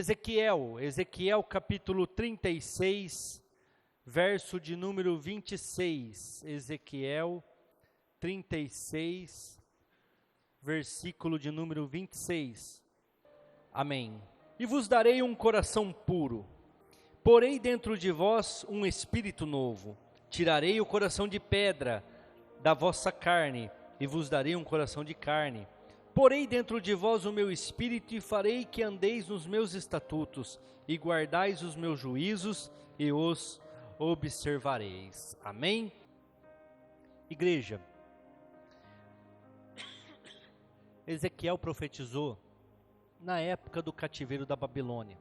Ezequiel capítulo 36, verso de número 26. Ezequiel 36, versículo de número 26. Amém. E vos darei um coração puro, porei dentro de vós um espírito novo. Tirarei o coração de pedra da vossa carne, e vos darei um coração de carne. Porei dentro de vós o meu espírito, e farei que andeis nos meus estatutos, e guardais os meus juízos, e os observareis. Amém? Igreja, Ezequiel profetizou na época do cativeiro da Babilônia.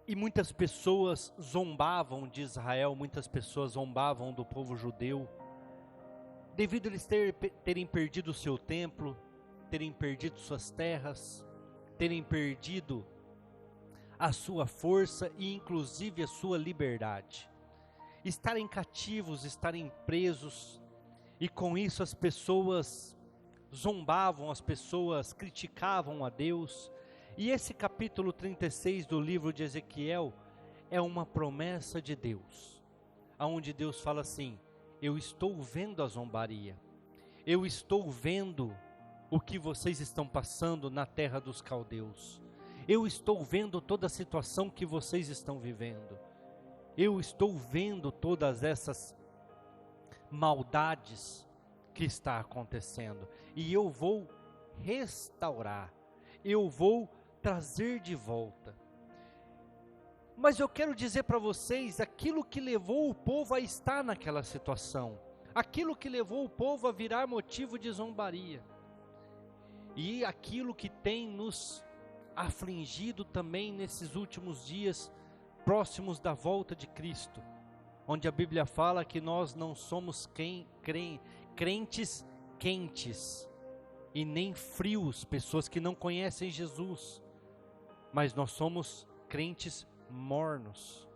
E muitas pessoas zombavam de Israel, muitas pessoas zombavam do povo judeu, devido a eles terem perdido o seu templo, terem perdido suas terras, terem perdido a sua força e inclusive a sua liberdade. Estarem cativos, estarem presos, e com isso as pessoas zombavam, as pessoas criticavam a Deus. E esse capítulo 36 do livro de Ezequiel é uma promessa de Deus, onde Deus fala assim: eu estou vendo a zombaria, eu estou vendo o que vocês estão passando na terra dos caldeus, eu estou vendo toda a situação que vocês estão vivendo, eu estou vendo todas essas maldades que está acontecendo, e eu vou restaurar, eu vou trazer de volta. Mas eu quero dizer para vocês, aquilo que levou o povo a estar naquela situação, aquilo que levou o povo a virar motivo de zombaria, e aquilo que tem nos afligido também nesses últimos dias, próximos da volta de Cristo, onde a Bíblia fala que nós não somos crentes quentes, e nem frios, pessoas que não conhecem Jesus, mas nós somos crentes mornos,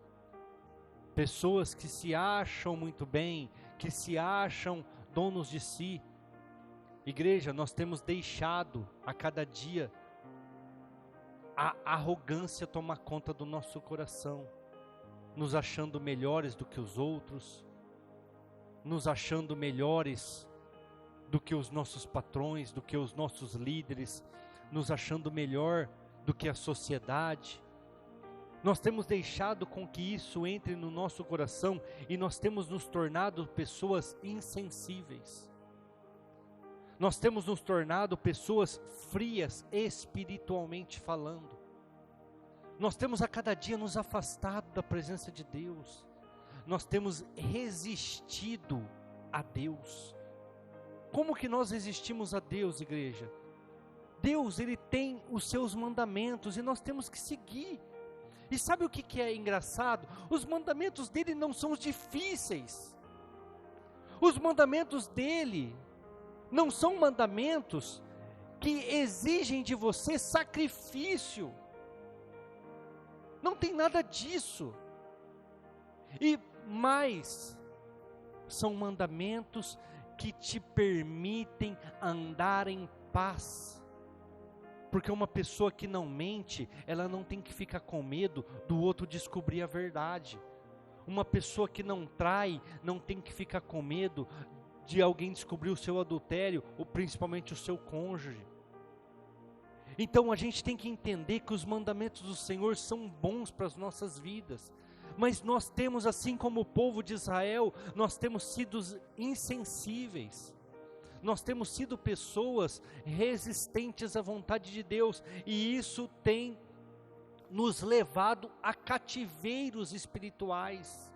pessoas que se acham muito bem, que se acham donos de si. Igreja, nós temos deixado a cada dia a arrogância tomar conta do nosso coração, nos achando melhores do que os outros, nos achando melhores do que os nossos patrões, do que os nossos líderes, nos achando melhor do que a sociedade. Nós temos deixado com que isso entre no nosso coração, e nós temos nos tornado pessoas insensíveis. Nós temos nos tornado pessoas frias, espiritualmente falando. Nós temos a cada dia nos afastado da presença de Deus. Nós temos resistido a Deus. Como que nós resistimos a Deus, igreja? Deus, Ele tem os seus mandamentos, e nós temos que seguir. E sabe o que é engraçado? Os mandamentos dele não são difíceis. Os mandamentos dele não são mandamentos que exigem de você sacrifício. Não tem nada disso. E mais, são mandamentos que te permitem andar em paz. Porque uma pessoa que não mente, ela não tem que ficar com medo do outro descobrir a verdade. Uma pessoa que não trai, não tem que ficar com medo de alguém descobrir o seu adultério, ou principalmente o seu cônjuge. Então a gente tem que entender que os mandamentos do Senhor são bons para as nossas vidas. Mas nós temos, assim como o povo de Israel, nós temos sido insensíveis. Nós temos sido pessoas resistentes à vontade de Deus, e isso tem nos levado a cativeiros espirituais.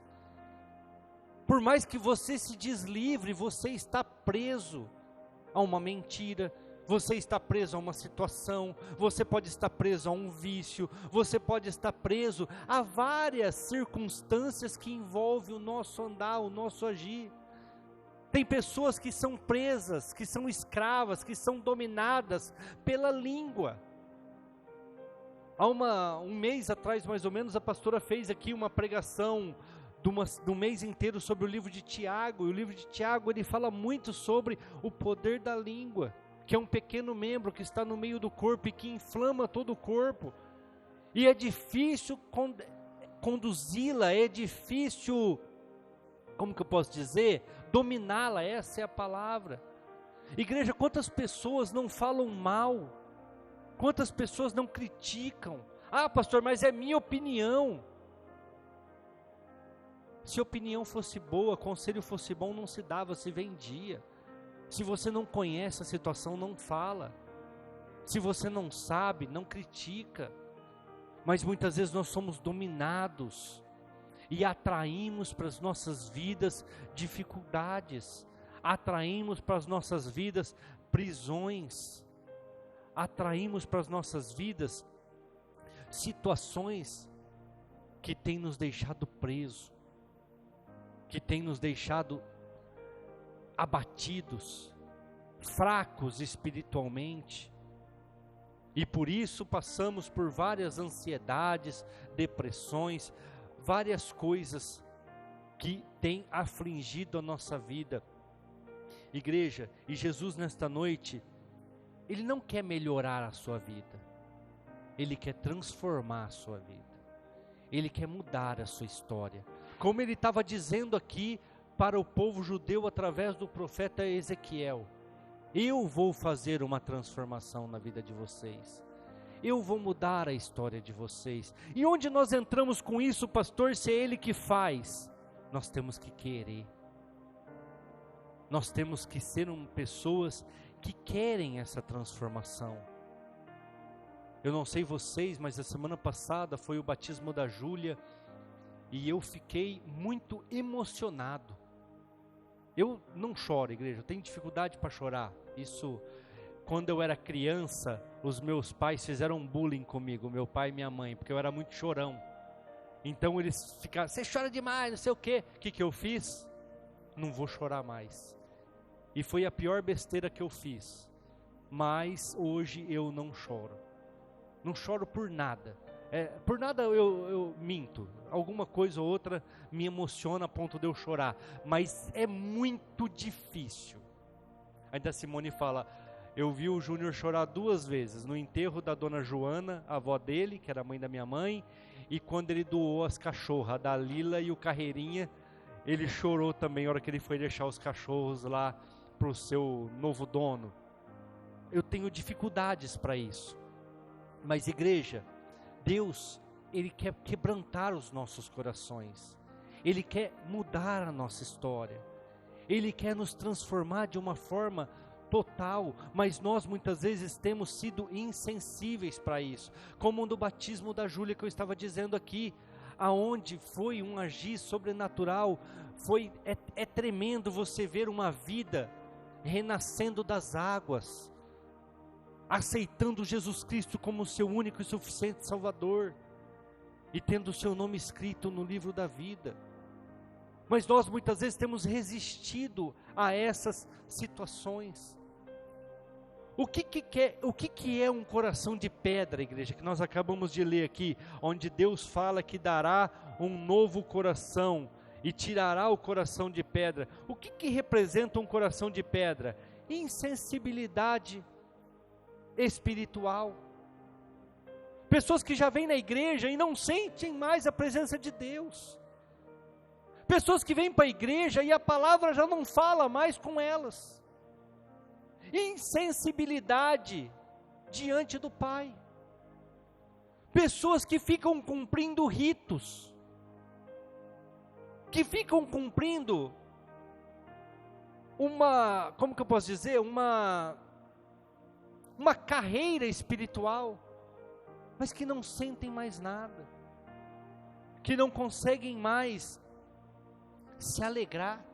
Por mais que você se deslivre, você está preso a uma mentira, você está preso a uma situação, você pode estar preso a um vício, você pode estar preso a várias circunstâncias que envolvem o nosso andar, o nosso agir. Tem pessoas que são presas, que são escravas, que são dominadas pela língua. Há um mês atrás, mais ou menos, a pastora fez aqui uma pregação do mês inteiro sobre o livro de Tiago. E o livro de Tiago, ele fala muito sobre o poder da língua, que é um pequeno membro que está no meio do corpo e que inflama todo o corpo. E é difícil conduzi-la, é difícil, como que eu posso dizer? Dominá-la, essa é a palavra. Igreja, quantas pessoas não falam mal? Quantas pessoas não criticam? Ah, pastor, mas é minha opinião. Se a opinião fosse boa, conselho fosse bom, não se dava, se vendia. Se você não conhece a situação, não fala. Se você não sabe, não critica. Mas muitas vezes nós somos dominados e atraímos para as nossas vidas dificuldades, atraímos para as nossas vidas prisões, atraímos para as nossas vidas situações que têm nos deixado presos, que têm nos deixado abatidos, fracos espiritualmente. E por isso passamos por várias ansiedades, depressões, várias coisas que têm afligido a nossa vida. Igreja, e Jesus nesta noite, Ele não quer melhorar a sua vida, Ele quer transformar a sua vida, Ele quer mudar a sua história. Como Ele estava dizendo aqui para o povo judeu através do profeta Ezequiel: eu vou fazer uma transformação na vida de vocês. Eu vou mudar a história de vocês. E onde nós entramos com isso, pastor, se é Ele que faz? Nós temos que querer. Nós temos que ser pessoas que querem essa transformação. Eu não sei vocês, mas a semana passada foi o batismo da Júlia e eu fiquei muito emocionado. Eu não choro, igreja, eu tenho dificuldade para chorar. Isso, quando eu era criança, os meus pais fizeram bullying comigo, meu pai e minha mãe, porque eu era muito chorão. Então eles ficaram: você chora demais, não sei o quê. O que eu fiz? Não vou chorar mais. E foi a pior besteira que eu fiz. Mas hoje eu não choro. Não choro por nada. Por nada eu minto. Alguma coisa ou outra me emociona a ponto de eu chorar. Mas é muito difícil. Ainda a Simone fala: eu vi o Júnior chorar 2 vezes. No enterro da dona Joana, a avó dele, que era a mãe da minha mãe. E quando ele doou as cachorras, a Dalila e o Carreirinha, ele chorou também na hora que ele foi deixar os cachorros lá para o seu novo dono. Eu tenho dificuldades para isso. Mas igreja, Deus, Ele quer quebrantar os nossos corações. Ele quer mudar a nossa história. Ele quer nos transformar de uma forma total, mas nós muitas vezes temos sido insensíveis para isso. Como no batismo da Júlia que eu estava dizendo aqui, aonde foi um agir sobrenatural, é tremendo você ver uma vida renascendo das águas, aceitando Jesus Cristo como seu único e suficiente Salvador, e tendo o seu nome escrito no livro da vida. Mas nós muitas vezes temos resistido a essas situações. O que é um coração de pedra, igreja, que nós acabamos de ler aqui, onde Deus fala que dará um novo coração e tirará o coração de pedra? O que representa um coração de pedra? Insensibilidade espiritual. Pessoas que já vêm na igreja e não sentem mais a presença de Deus. Pessoas que vêm para a igreja e a palavra já não fala mais com elas. Insensibilidade diante do Pai. Pessoas que ficam cumprindo ritos, que ficam cumprindo como que eu posso dizer, uma carreira espiritual, mas que não sentem mais nada, que não conseguem mais se alegrar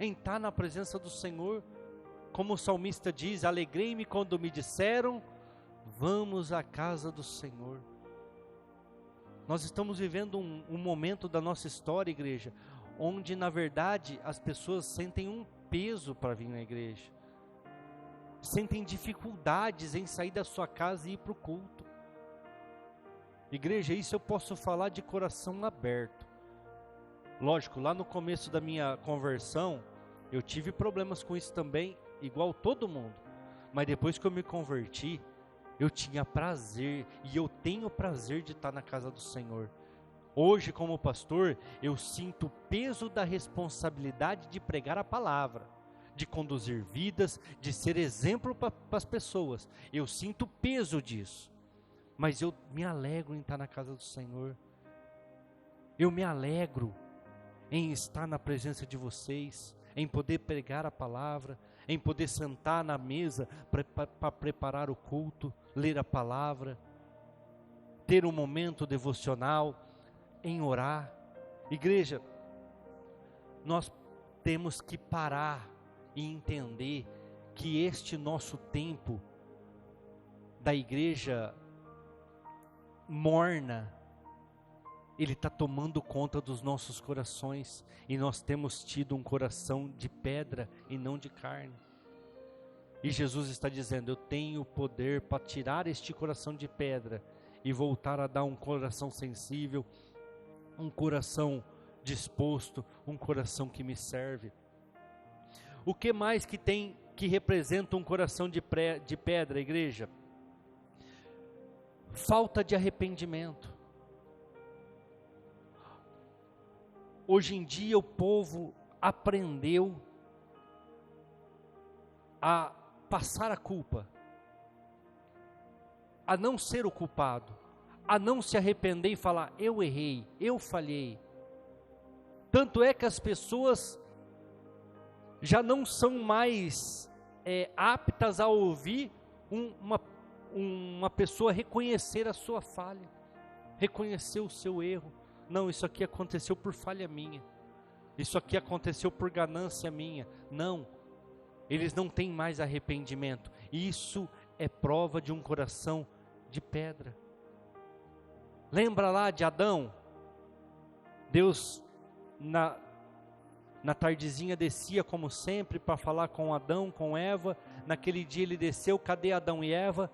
em estar na presença do Senhor. Como o salmista diz: alegrei-me quando me disseram, vamos à casa do Senhor. Nós estamos vivendo um momento da nossa história, igreja, onde na verdade as pessoas sentem um peso para vir na igreja, sentem dificuldades em sair da sua casa e ir para o culto. Igreja, isso eu posso falar de coração aberto. Lógico, lá no começo da minha conversão, eu tive problemas com isso também, igual todo mundo. mas depois que eu me converti, eu tinha prazer, e eu tenho prazer de estar na casa do Senhor. Hoje, como pastor, eu sinto o peso da responsabilidade de pregar a palavra, de conduzir vidas, de ser exemplo para as pessoas. Eu sinto o peso disso, mas eu me alegro em estar na casa do Senhor. Eu me alegro em estar na presença de vocês, em poder pregar a palavra, em poder sentar na mesa para preparar o culto, ler a palavra, ter um momento devocional, em orar. Igreja, nós temos que parar e entender que este nosso tempo da igreja morna, ele está tomando conta dos nossos corações, e nós temos tido um coração de pedra e não de carne. E Jesus está dizendo: eu tenho poder para tirar este coração de pedra e voltar a dar um coração sensível, um coração disposto, um coração que me serve. O que mais que tem que representa um coração de pedra, igreja? Falta de arrependimento. Hoje em dia o povo aprendeu a passar a culpa, a não ser o culpado, a não se arrepender e falar: eu errei, eu falhei. Tanto é que as pessoas já não são mais aptas a ouvir uma pessoa reconhecer a sua falha, reconhecer o seu erro. Não, isso aqui aconteceu por falha minha, isso aqui aconteceu por ganância minha. Não, eles não têm mais arrependimento. Isso é prova de um coração de pedra. Lembra lá de Adão? Deus na tardezinha descia como sempre para falar com Adão, com Eva. Naquele dia ele desceu, cadê Adão e Eva?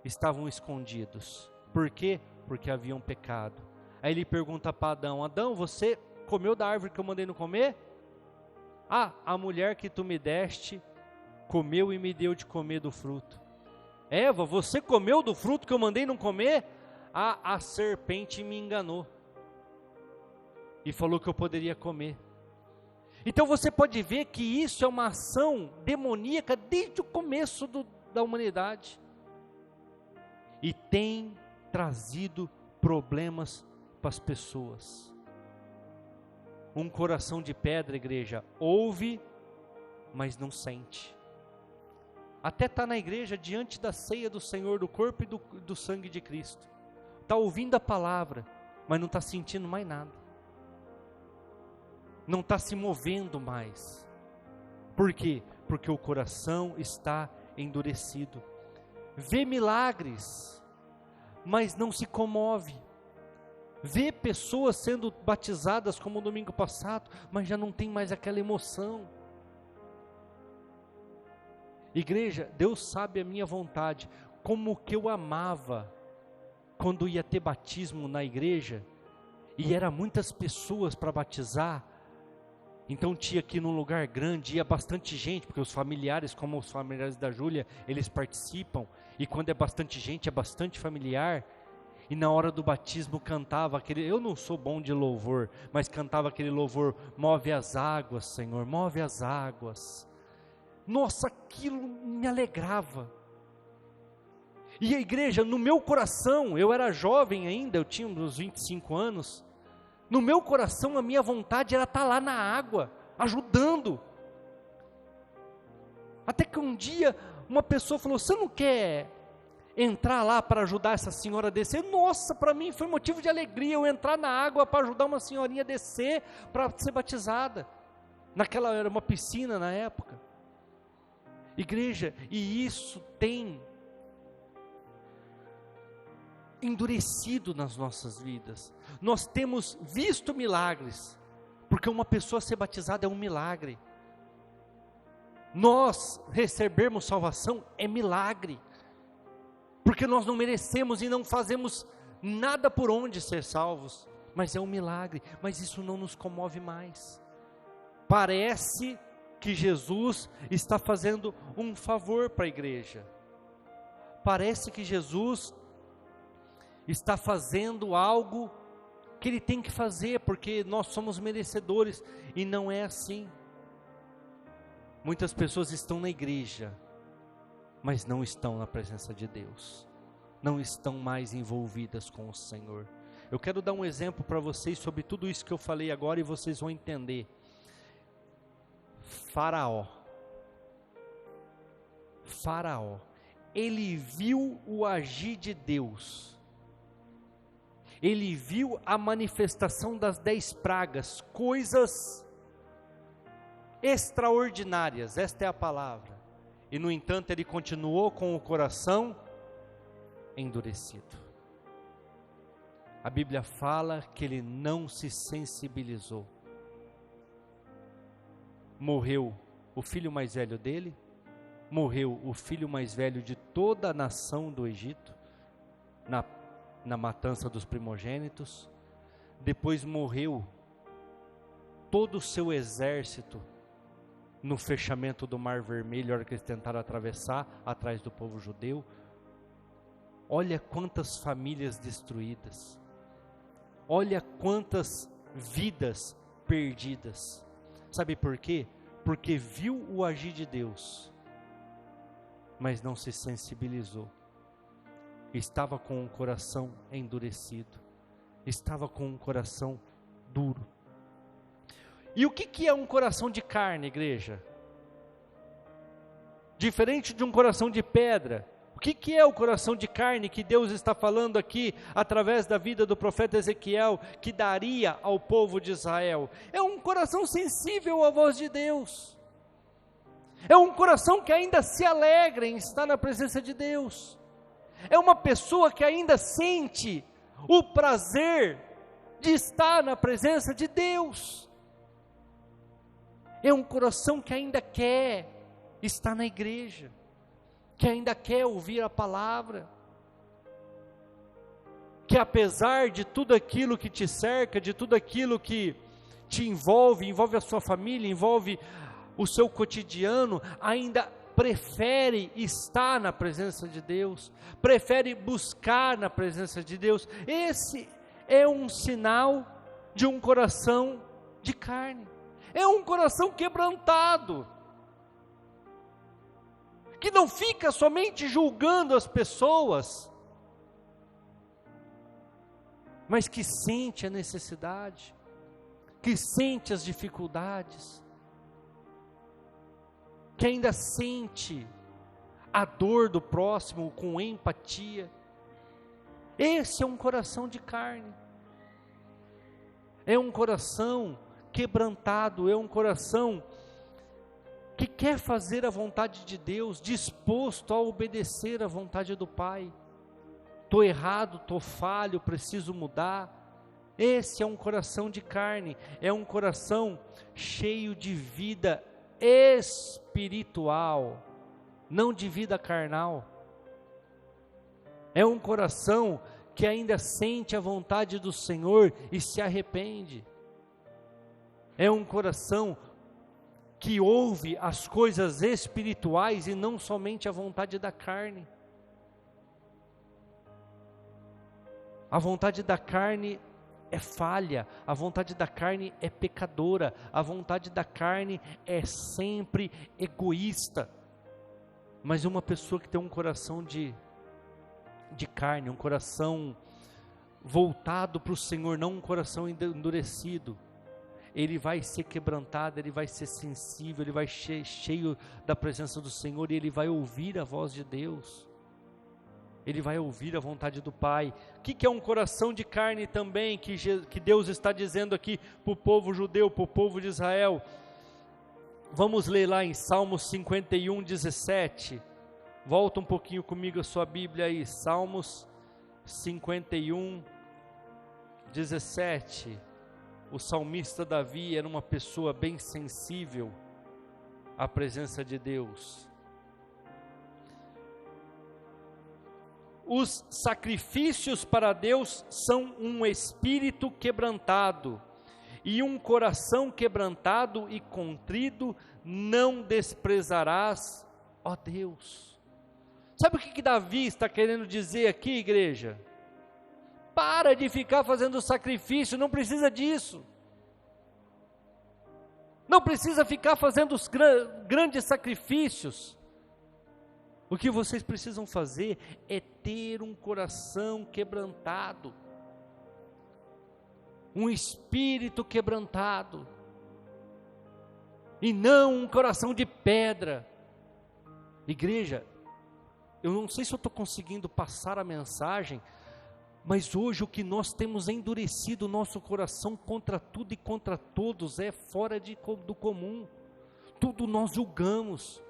Estavam escondidos. Por quê? Porque haviam pecado. Aí ele pergunta para Adão: Adão, você comeu da árvore que eu mandei não comer? Ah, a mulher que tu me deste comeu e me deu de comer do fruto. Eva, você comeu do fruto que eu mandei não comer? Ah, a serpente me enganou e falou que eu poderia comer. Então você pode ver que isso é uma ação demoníaca desde o começo da humanidade, e tem trazido problemas para as pessoas. Um coração de pedra, igreja, ouve, mas não sente. Até está na igreja diante da ceia do Senhor, do corpo e do sangue de Cristo, está ouvindo a palavra, mas não está sentindo mais nada, não está se movendo mais. Por quê? Porque o coração está endurecido. Vê milagres, mas não se comove. Vê pessoas sendo batizadas como no domingo passado, mas já não tem mais aquela emoção. Igreja, Deus sabe a minha vontade, como que eu amava quando ia ter batismo na igreja, e era muitas pessoas para batizar. Então tinha aqui num lugar grande, ia bastante gente, porque os familiares, como os familiares da Júlia, eles participam, e quando é bastante gente, é bastante familiar. E na hora do batismo cantava aquele, eu não sou bom de louvor, mas cantava aquele louvor: move as águas, Senhor, move as águas. Nossa, aquilo me alegrava. E a igreja, no meu coração, eu era jovem ainda, eu tinha uns 25 anos, no meu coração a minha vontade era estar lá na água, ajudando. Até que um dia uma pessoa falou: você não quer entrar lá para ajudar essa senhora a descer? Nossa, para mim foi motivo de alegria eu entrar na água para ajudar uma senhorinha a descer para ser batizada. Naquela era uma piscina na época. Igreja, e isso tem endurecido nas nossas vidas. Nós temos visto milagres, porque uma pessoa ser batizada é um milagre. Nós recebermos salvação é milagre, porque nós não merecemos e não fazemos nada por onde ser salvos, mas é um milagre. Mas isso não nos comove mais. Parece que Jesus está fazendo um favor para a igreja. Parece que Jesus está fazendo algo que Ele tem que fazer, porque nós somos merecedores, e não é assim. Muitas pessoas estão na igreja, mas não estão na presença de Deus, não estão mais envolvidas com o Senhor. Eu quero dar um exemplo para vocês sobre tudo isso que eu falei agora, e vocês vão entender. Faraó, ele viu o agir de Deus, ele viu a manifestação das 10 pragas, coisas extraordinárias, esta é a palavra, e no entanto ele continuou com o coração endurecido. A Bíblia fala que ele não se sensibilizou. Morreu o filho mais velho dele, morreu o filho mais velho de toda a nação do Egito, na matança dos primogênitos. Depois morreu todo o seu exército no fechamento do Mar Vermelho, a hora que eles tentaram atravessar atrás do povo judeu. Olha quantas famílias destruídas, olha quantas vidas perdidas. Sabe por quê? Porque viu o agir de Deus, mas não se sensibilizou. Estava com o coração endurecido, estava com um coração duro. E o que é um coração de carne, igreja? Diferente de um coração de pedra. O que é o coração de carne que Deus está falando aqui, através da vida do profeta Ezequiel, que daria ao povo de Israel? É um coração sensível à voz de Deus. É um coração que ainda se alegra em estar na presença de Deus. É uma pessoa que ainda sente o prazer de estar na presença de Deus. É um coração que ainda quer estar na igreja, que ainda quer ouvir a palavra, que apesar de tudo aquilo que te cerca, de tudo aquilo que te envolve a sua família, envolve o seu cotidiano, ainda prefere estar na presença de Deus, prefere buscar na presença de Deus. Esse é um sinal de um coração de carne, é um coração quebrantado, que não fica somente julgando as pessoas, mas que sente a necessidade, que sente as dificuldades, que ainda sente a dor do próximo com empatia. Esse é um coração de carne, é um coração quebrantado, é um coração que quer fazer a vontade de Deus, disposto a obedecer a vontade do Pai. Estou errado, estou falho, preciso mudar. Esse é um coração de carne, é um coração cheio de vida espiritual, não de vida carnal. É um coração que ainda sente a vontade do Senhor e se arrepende. É um coração que ouve as coisas espirituais e não somente a vontade da carne. A vontade da carne é falha, a vontade da carne é pecadora, a vontade da carne é sempre egoísta. Mas uma pessoa que tem um coração de carne, um coração voltado para o Senhor, não um coração endurecido, ele vai ser quebrantado, ele vai ser sensível, ele vai ser cheio da presença do Senhor, e ele vai ouvir a voz de Deus, ele vai ouvir a vontade do Pai. O que é um coração de carne também, que Deus está dizendo aqui para o povo judeu, para o povo de Israel? Vamos ler lá em Salmos 51, 17, volta um pouquinho comigo a sua Bíblia aí, Salmos 51, 17, o salmista Davi era uma pessoa bem sensível à presença de Deus. Os sacrifícios para Deus são um espírito quebrantado, e um coração quebrantado e contrito não desprezarás, ó Deus. Sabe o que Davi está querendo dizer aqui, igreja? Para de ficar fazendo sacrifício, não precisa disso. Não precisa ficar fazendo os grandes sacrifícios. O que vocês precisam fazer é ter um coração quebrantado, um espírito quebrantado, e não um coração de pedra. Igreja, eu não sei se eu estou conseguindo passar a mensagem, mas hoje o que nós temos endurecido o nosso coração contra tudo e contra todos é fora do comum. Tudo nós julgamos,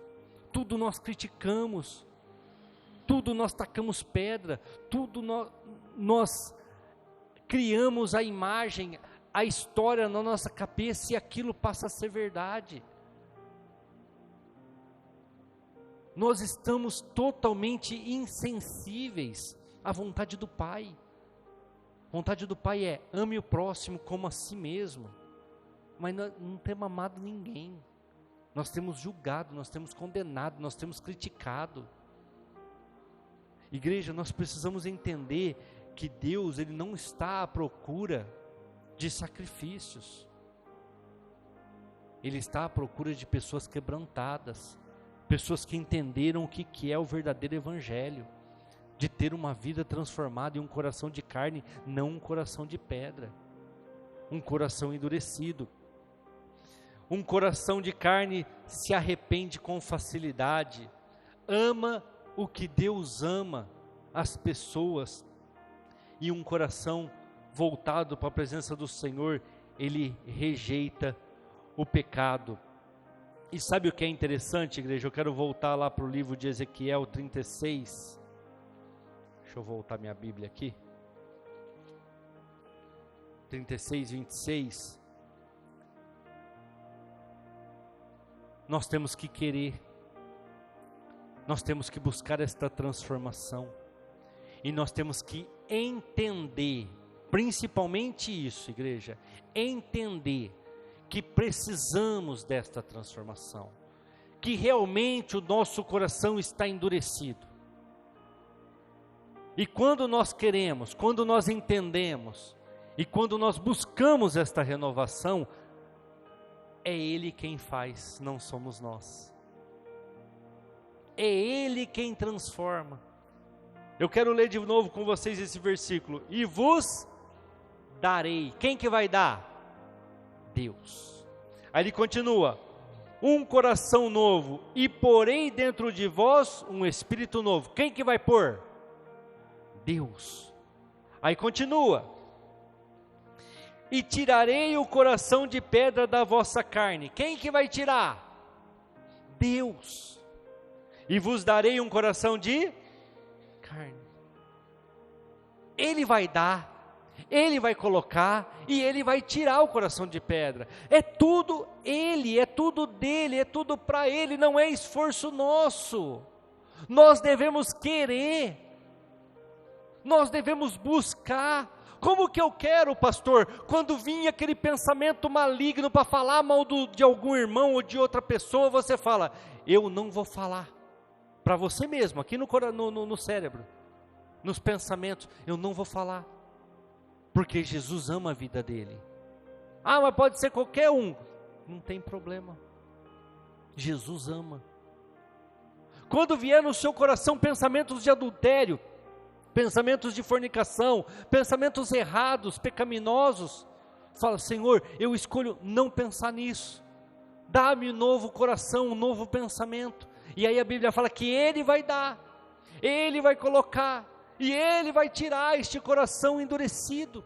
tudo nós criticamos, tudo nós tacamos pedra, tudo nós criamos a imagem, a história na nossa cabeça e aquilo passa a ser verdade. Nós estamos totalmente insensíveis à vontade do Pai. A vontade do Pai é: ame o próximo como a si mesmo. Mas nós não temos amado ninguém. Nós temos julgado, nós temos condenado, nós temos criticado. Igreja, nós precisamos entender que Deus, Ele não está à procura de sacrifícios. Ele está à procura de pessoas quebrantadas, pessoas que entenderam o que é o verdadeiro evangelho, de ter uma vida transformada em um coração de carne, não um coração de pedra, um coração endurecido. Um coração de carne se arrepende com facilidade, ama o que Deus ama, as pessoas, e um coração voltado para a presença do Senhor, ele rejeita o pecado. E sabe o que é interessante, igreja? Eu quero voltar lá para o livro de Ezequiel 36, deixa eu voltar minha Bíblia aqui, 36, 26, nós temos que querer, nós temos que buscar esta transformação, e nós temos que entender, principalmente isso, igreja, entender que precisamos desta transformação, que realmente o nosso coração está endurecido, e quando nós queremos, quando nós entendemos, e quando nós buscamos esta renovação, é Ele quem faz, não somos nós. É Ele quem transforma. Eu quero ler de novo com vocês esse versículo. E vos darei. Quem que vai dar? Deus. Aí ele continua. Um coração novo. E porei dentro de vós um espírito novo. Quem que vai pôr? Deus. Aí continua. E tirarei o coração de pedra da vossa carne. Quem que vai tirar? Deus. E vos darei um coração de carne. Ele vai dar, Ele vai colocar, e Ele vai tirar o coração de pedra. É tudo Ele, é tudo dEle, é tudo para Ele, não é esforço nosso. Nós devemos querer, nós devemos buscar. Como que eu quero, pastor, quando vinha aquele pensamento maligno para falar mal de algum irmão ou de outra pessoa, você fala, eu não vou falar, para você mesmo, aqui no cérebro, nos pensamentos, eu não vou falar, porque Jesus ama a vida dele. Ah, mas pode ser qualquer um, não tem problema, Jesus ama. Quando vier no seu coração pensamentos de adultério, pensamentos de fornicação, pensamentos errados, pecaminosos, fala, Senhor, eu escolho não pensar nisso, dá-me um novo coração, um novo pensamento. E aí a Bíblia fala que Ele vai dar, Ele vai colocar, e Ele vai tirar este coração endurecido.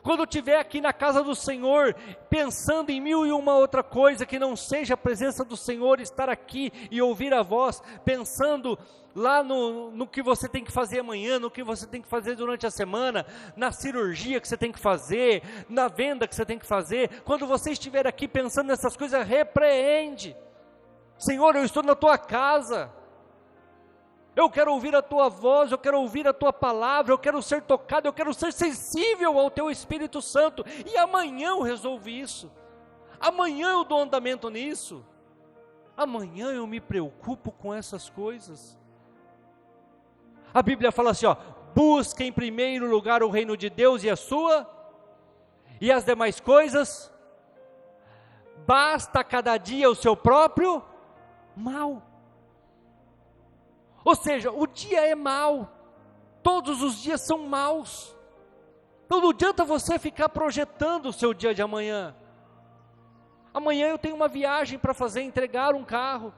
Quando eu estiver aqui na casa do Senhor, pensando em mil e uma outra coisa, que não seja a presença do Senhor, estar aqui e ouvir a voz, pensando lá no que você tem que fazer amanhã, no que você tem que fazer durante a semana, na cirurgia que você tem que fazer, na venda que você tem que fazer, quando você estiver aqui pensando nessas coisas, repreende. Senhor, eu estou na tua casa, eu quero ouvir a tua voz, eu quero ouvir a tua palavra, eu quero ser tocado, eu quero ser sensível ao teu Espírito Santo, e amanhã eu resolvo isso, amanhã eu dou andamento nisso, amanhã eu me preocupo com essas coisas. A Bíblia fala assim, ó, busca em primeiro lugar o reino de Deus e e as demais coisas, basta cada dia o seu próprio mal. Ou seja, o dia é mau, todos os dias são maus, então não adianta você ficar projetando o seu dia de amanhã. Amanhã eu tenho uma viagem para fazer, entregar um carro,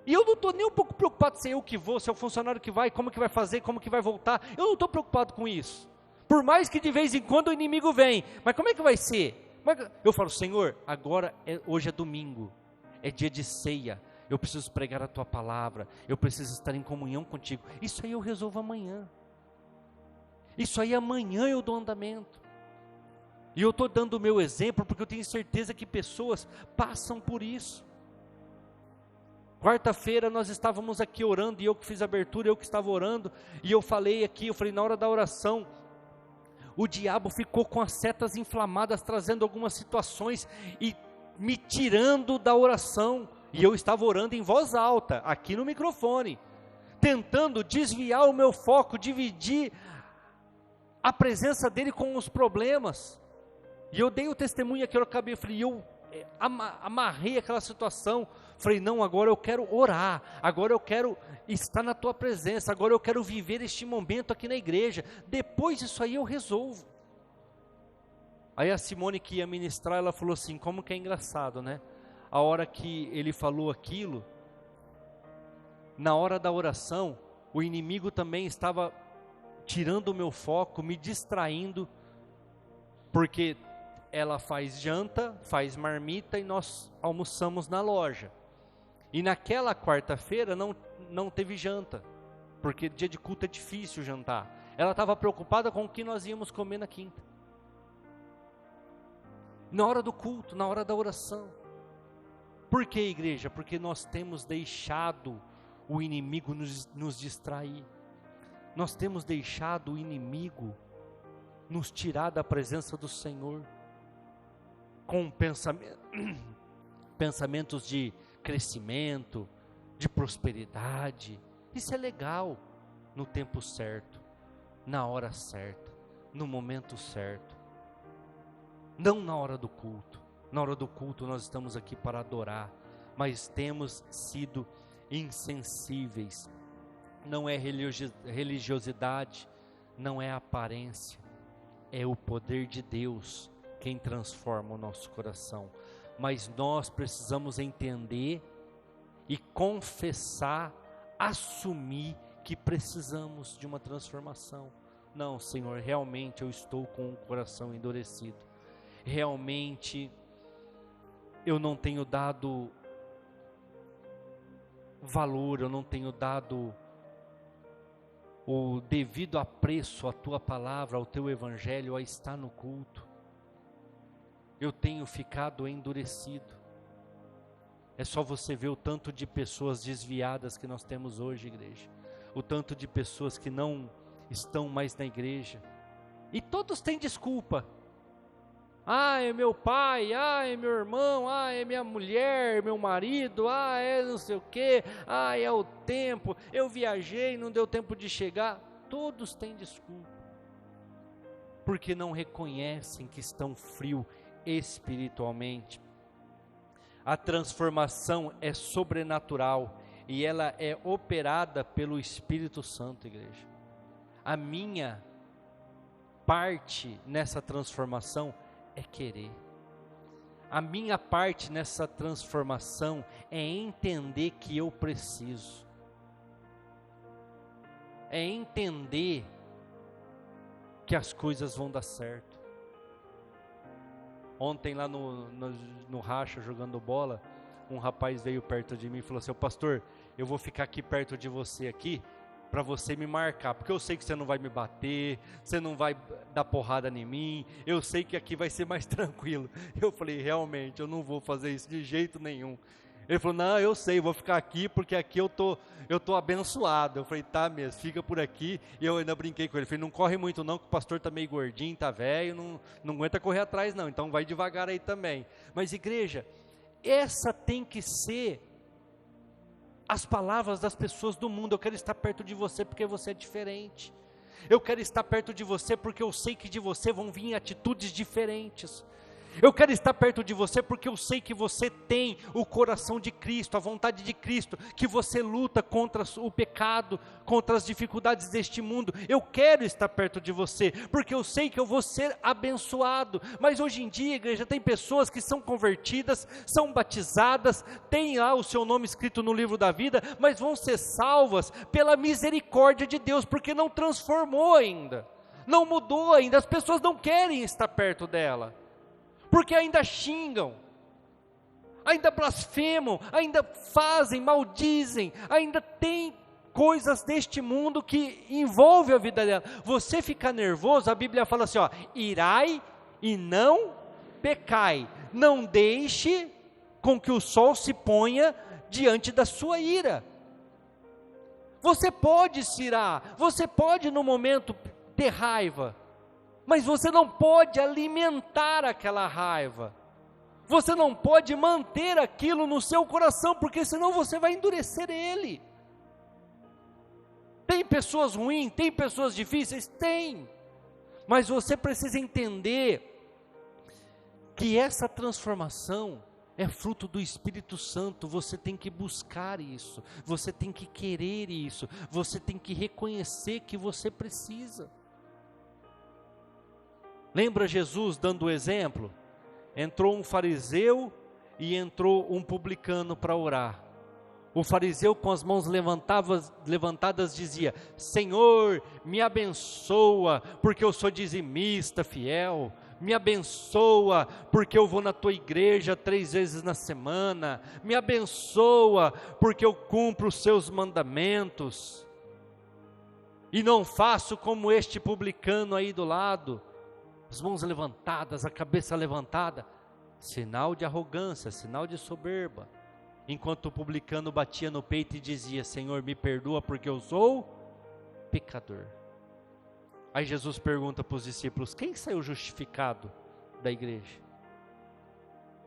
e eu não estou nem um pouco preocupado se é eu que vou, se é o funcionário que vai, como que vai fazer, como que vai voltar, eu não estou preocupado com isso, por mais que de vez em quando o inimigo vem, mas como é que vai ser? Eu falo, Senhor, agora, hoje é domingo, é dia de ceia, eu preciso pregar a tua palavra, eu preciso estar em comunhão contigo, isso aí eu resolvo amanhã, isso aí amanhã eu dou andamento, e eu estou dando o meu exemplo, porque eu tenho certeza que pessoas passam por isso. Quarta-feira nós estávamos aqui orando, e eu que fiz a abertura, eu que estava orando, e eu falei na hora da oração, o diabo ficou com as setas inflamadas, trazendo algumas situações, e me tirando da oração, e eu estava orando em voz alta, aqui no microfone, tentando desviar o meu foco, dividir a presença dele com os problemas, e eu dei o testemunho aqui, eu acabei, eu amarrei aquela situação, falei, não, agora eu quero orar, agora eu quero estar na tua presença, agora eu quero viver este momento aqui na igreja, depois disso aí eu resolvo. Aí a Simone que ia ministrar, ela falou assim, como que é engraçado, né? A hora que ele falou aquilo, na hora da oração, o inimigo também estava tirando o meu foco, me distraindo, porque ela faz janta, faz marmita e nós almoçamos na loja. E naquela quarta-feira não teve janta, porque dia de culto é difícil jantar. Ela estava preocupada com o que nós íamos comer na quinta. Na hora do culto, na hora da oração. Por que, igreja? Porque nós temos deixado o inimigo nos distrair. Nós temos deixado o inimigo nos tirar da presença do Senhor. Com pensamentos de crescimento, de prosperidade. Isso é legal, no tempo certo, na hora certa, no momento certo. Não na hora do culto. Na hora do culto nós estamos aqui para adorar, mas temos sido insensíveis. Não é religiosidade, não é aparência, é o poder de Deus quem transforma o nosso coração. Mas nós precisamos entender e confessar, assumir que precisamos de uma transformação. Não, Senhor, realmente eu estou com o coração endurecido. Realmente eu não tenho dado valor, eu não tenho dado o devido apreço à tua palavra, ao teu evangelho, a estar no culto. Eu tenho ficado endurecido. É só você ver o tanto de pessoas desviadas que nós temos hoje, igreja. O tanto de pessoas que não estão mais na igreja. E todos têm desculpa. Ah, é meu pai, ah, é meu irmão, ah, é minha mulher, meu marido, ah, é não sei o quê, ah, é o tempo, eu viajei, não deu tempo de chegar. Todos têm desculpa. Porque não reconhecem que estão frios espiritualmente. A transformação é sobrenatural e ela é operada pelo Espírito Santo, igreja. A minha parte nessa transformação é querer. A minha parte nessa transformação é entender que eu preciso. É entender que as coisas vão dar certo. Ontem lá no racha, jogando bola, um rapaz veio perto de mim e falou assim: pastor, eu vou ficar aqui perto de você aqui, para você me marcar, porque eu sei que você não vai me bater, você não vai dar porrada em mim, eu sei que aqui vai ser mais tranquilo. Eu falei, realmente, eu não vou fazer isso de jeito nenhum. Ele falou, não, eu sei, eu vou ficar aqui porque aqui eu tô abençoado. Eu falei, tá mesmo, fica por aqui. E eu ainda brinquei com ele, falei, não corre muito não, que o pastor tá meio gordinho, tá velho, não aguenta correr atrás não, então vai devagar aí também. Mas igreja, essa tem que ser as palavras das pessoas do mundo. Eu quero estar perto de você porque você é diferente. Eu quero estar perto de você porque eu sei que de você vão vir atitudes diferentes. Eu quero estar perto de você porque eu sei que você tem o coração de Cristo, a vontade de Cristo, que você luta contra o pecado, contra as dificuldades deste mundo. Eu quero estar perto de você, porque eu sei que eu vou ser abençoado. Mas hoje em dia, igreja, tem pessoas que são convertidas, são batizadas, têm lá o seu nome escrito no livro da vida, mas vão ser salvas pela misericórdia de Deus, porque não transformou ainda, não mudou ainda, as pessoas não querem estar perto dela. Porque ainda xingam, ainda blasfemam, ainda fazem, maldizem, ainda tem coisas deste mundo que envolve a vida dela. Você fica nervoso, a Bíblia fala assim, ó, irai e não pecai, não deixe com que o sol se ponha diante da sua ira. Você pode se irar, você pode no momento ter raiva, mas você não pode alimentar aquela raiva, você não pode manter aquilo no seu coração, porque senão você vai endurecer ele. Tem pessoas ruins, tem pessoas difíceis? Tem, mas você precisa entender que essa transformação é fruto do Espírito Santo. Você tem que buscar isso, você tem que querer isso, você tem que reconhecer que você precisa. Lembra Jesus dando o exemplo? Entrou um fariseu e entrou um publicano para orar. O fariseu com as mãos levantadas dizia, Senhor, me abençoa, porque eu sou dizimista fiel, me abençoa, porque eu vou na tua igreja 3 vezes na semana, me abençoa, porque eu cumpro os seus mandamentos, e não faço como este publicano aí do lado, as mãos levantadas, a cabeça levantada, sinal de arrogância, sinal de soberba, enquanto o publicano batia no peito e dizia, Senhor, me perdoa porque eu sou pecador. Aí Jesus pergunta para os discípulos, quem saiu justificado da igreja,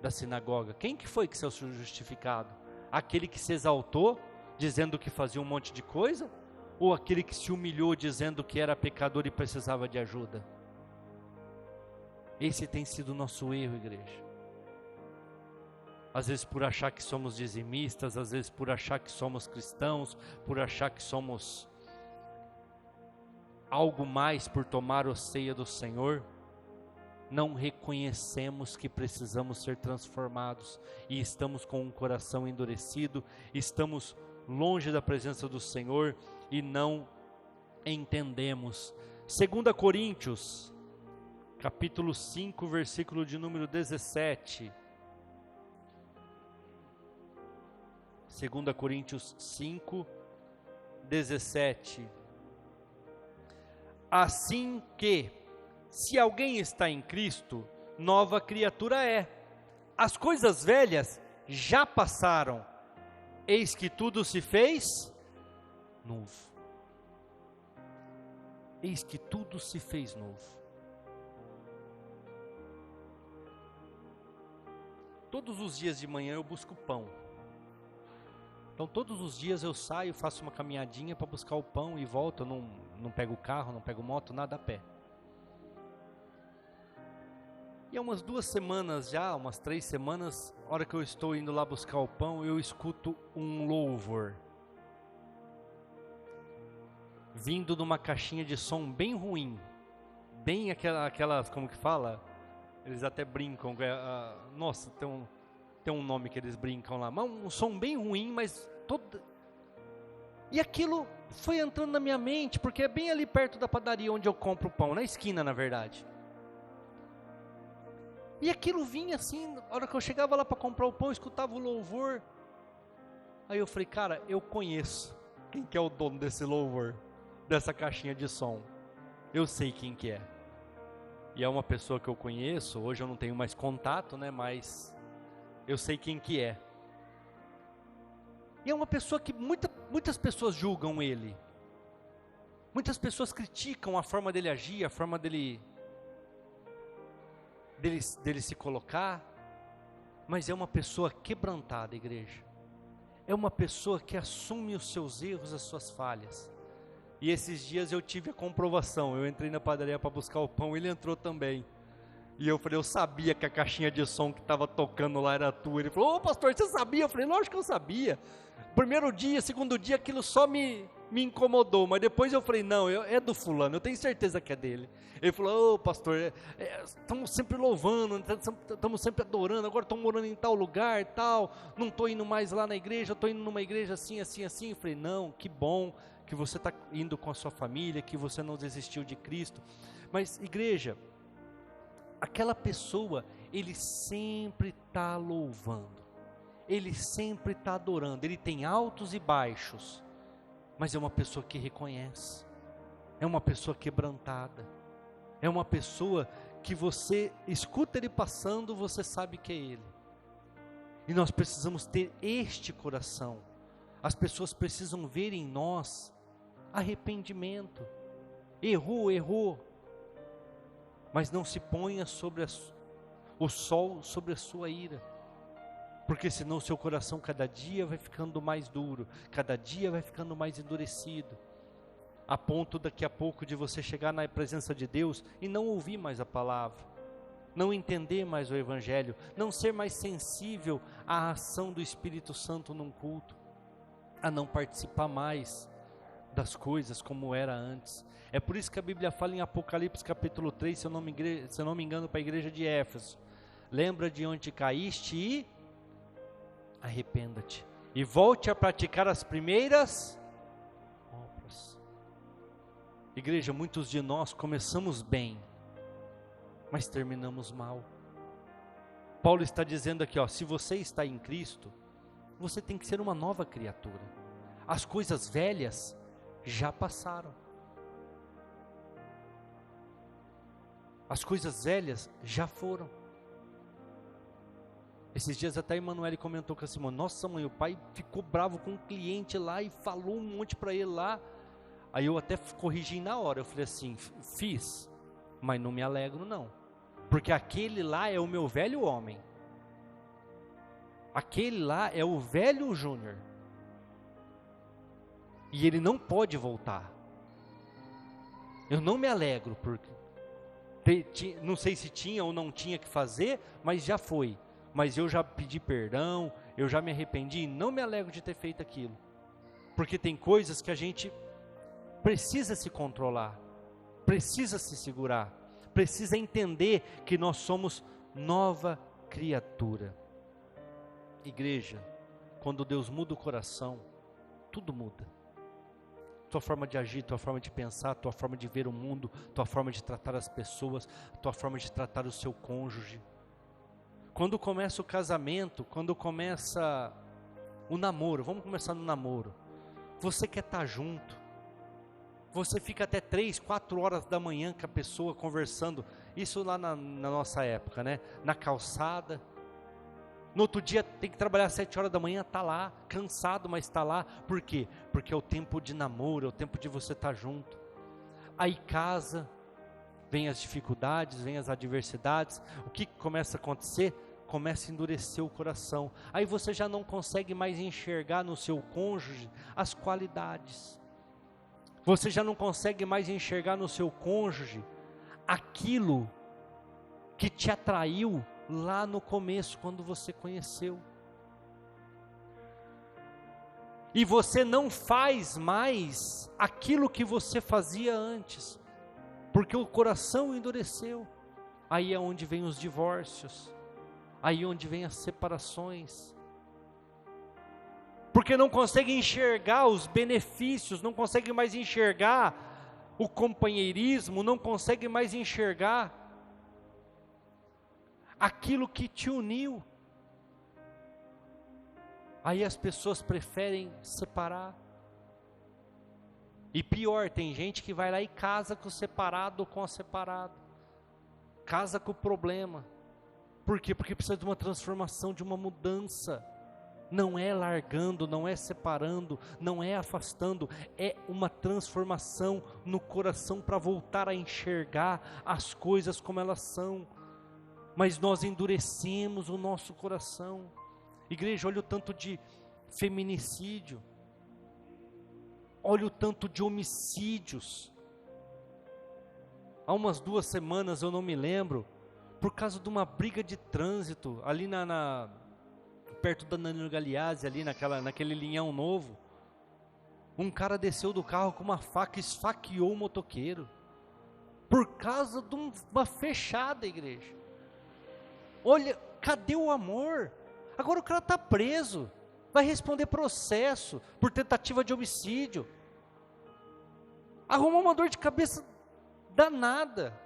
da sinagoga? Quem que foi que saiu justificado? Aquele que se exaltou, dizendo que fazia um monte de coisa? Ou aquele que se humilhou, dizendo que era pecador e precisava de ajuda? Esse tem sido o nosso erro, igreja. Às vezes por achar que somos dizimistas, às vezes por achar que somos cristãos, por achar que somos algo mais por tomar a ceia do Senhor, não reconhecemos que precisamos ser transformados e estamos com um coração endurecido, estamos longe da presença do Senhor e não entendemos. 2 Coríntios, capítulo 5, versículo de número 17. 2 Coríntios 5, 17. Assim que, se alguém está em Cristo, nova criatura é. As coisas velhas já passaram, eis que tudo se fez novo. Eis que tudo se fez novo. Todos os dias de manhã eu busco pão. Então todos os dias eu saio, faço uma caminhadinha para buscar o pão e volto. Eu não pego carro, não pego moto, nada a pé. E há umas 2 semanas já, umas 3 semanas, a hora que eu estou indo lá buscar o pão, eu escuto um louvor, vindo numa caixinha de som bem ruim, bem aquelas, como que fala? Eles até brincam, nossa, tem um nome que eles brincam lá, mas um som bem ruim, mas todo... E aquilo foi entrando na minha mente, porque é bem ali perto da padaria onde eu compro o pão, na esquina na verdade. E aquilo vinha assim, na hora que eu chegava lá para comprar o pão, eu escutava o louvor. Aí eu falei, cara, eu conheço quem que é o dono desse louvor, dessa caixinha de som. Eu sei quem que é. E é uma pessoa que eu conheço, hoje eu não tenho mais contato, né, mas eu sei quem que é. E é uma pessoa que muitas pessoas julgam ele. Muitas pessoas criticam a forma dele agir, a forma dele se colocar. Mas é uma pessoa quebrantada, igreja. É uma pessoa que assume os seus erros, as suas falhas. E esses dias eu tive a comprovação. Eu entrei na padaria para buscar o pão, ele entrou também. E eu falei, eu sabia que a caixinha de som que estava tocando lá era tua. Ele falou, ô pastor, você sabia? Eu falei, lógico que eu sabia. Primeiro dia, segundo dia, aquilo só me incomodou. Mas depois eu falei, não, é do fulano, eu tenho certeza que é dele. Ele falou, ô pastor, estamos sempre louvando, estamos sempre adorando, agora estou morando em tal lugar, tal. Não estou indo mais lá na igreja, estou indo numa igreja assim, assim, assim. Eu falei, não, que bom que você está indo com a sua família, que você não desistiu de Cristo. Mas igreja, aquela pessoa, ele sempre está louvando, ele sempre está adorando, ele tem altos e baixos, mas é uma pessoa que reconhece, é uma pessoa quebrantada, é uma pessoa que você escuta ele passando, você sabe que é ele. E nós precisamos ter este coração. As pessoas precisam ver em nós arrependimento. Errou, mas não se ponha sobre o sol sobre a sua ira, porque senão o seu coração cada dia vai ficando mais duro, cada dia vai ficando mais endurecido, a ponto daqui a pouco de você chegar na presença de Deus e não ouvir mais a palavra, não entender mais o Evangelho, não ser mais sensível à ação do Espírito Santo num culto, a não participar mais das coisas como era antes. É por isso que a Bíblia fala em Apocalipse capítulo 3, se eu não me engano, para a igreja de Éfeso: lembra de onde caíste e arrependa-te, e volte a praticar as primeiras obras. Igreja, muitos de nós começamos bem, mas terminamos mal. Paulo está dizendo aqui, se você está em Cristo, você tem que ser uma nova criatura. As coisas velhas já passaram. As coisas velhas já foram. Esses dias até a Emanuele comentou com a Simone: nossa mãe, o pai ficou bravo com um cliente lá e falou um monte para ele lá. Aí eu até corrigi na hora, eu falei assim, fiz, mas não me alegro não, porque aquele lá é o meu velho homem, aquele lá é o velho Júnior, e ele não pode voltar. Eu não me alegro, porque não sei se tinha ou não tinha que fazer, mas já foi. Mas eu já pedi perdão, eu já me arrependi, não me alegro de ter feito aquilo. Porque tem coisas que a gente precisa se controlar, precisa se segurar, precisa entender que nós somos nova criatura. Igreja, quando Deus muda o coração, tudo muda. Tua forma de agir, tua forma de pensar, tua forma de ver o mundo, tua forma de tratar as pessoas, tua forma de tratar o seu cônjuge. Quando começa o casamento, quando começa o namoro, vamos começar no namoro, você quer estar junto, você fica até 3, 4 horas da manhã com a pessoa conversando, isso lá na nossa época, né? Na calçada. No outro dia tem que trabalhar às 7 horas da manhã, está lá, cansado, mas está lá. Por quê? Porque é o tempo de namoro, é o tempo de você estar junto. Aí casa, vem as dificuldades, vem as adversidades. O que começa a acontecer? Começa a endurecer o coração. Aí você já não consegue mais enxergar no seu cônjuge as qualidades. Você já não consegue mais enxergar no seu cônjuge aquilo que te atraiu lá no começo, quando você conheceu. E você não faz mais aquilo que você fazia antes, porque o coração endureceu. Aí é onde vem os divórcios, aí é onde vem as separações, porque não consegue enxergar os benefícios, não consegue mais enxergar o companheirismo, não consegue mais enxergar aquilo que te uniu. Aí as pessoas preferem separar. E pior, tem gente que vai lá e casa com o separado ou com a separada. Casa com o problema. Por quê? Porque precisa de uma transformação, de uma mudança. Não é largando, não é separando, não é afastando, é uma transformação no coração para voltar a enxergar as coisas como elas são. Mas nós endurecemos o nosso coração. Igreja, olha o tanto de feminicídio, olha o tanto de homicídios. Há umas 2 semanas, eu não me lembro, por causa de uma briga de trânsito, ali perto da Danilo Galeazzi, ali naquele linhão novo, um cara desceu do carro com uma faca e esfaqueou o motoqueiro, por causa de uma fechada, igreja. Olha, cadê o amor? Agora o cara está preso, vai responder processo por tentativa de homicídio, arrumou uma dor de cabeça danada,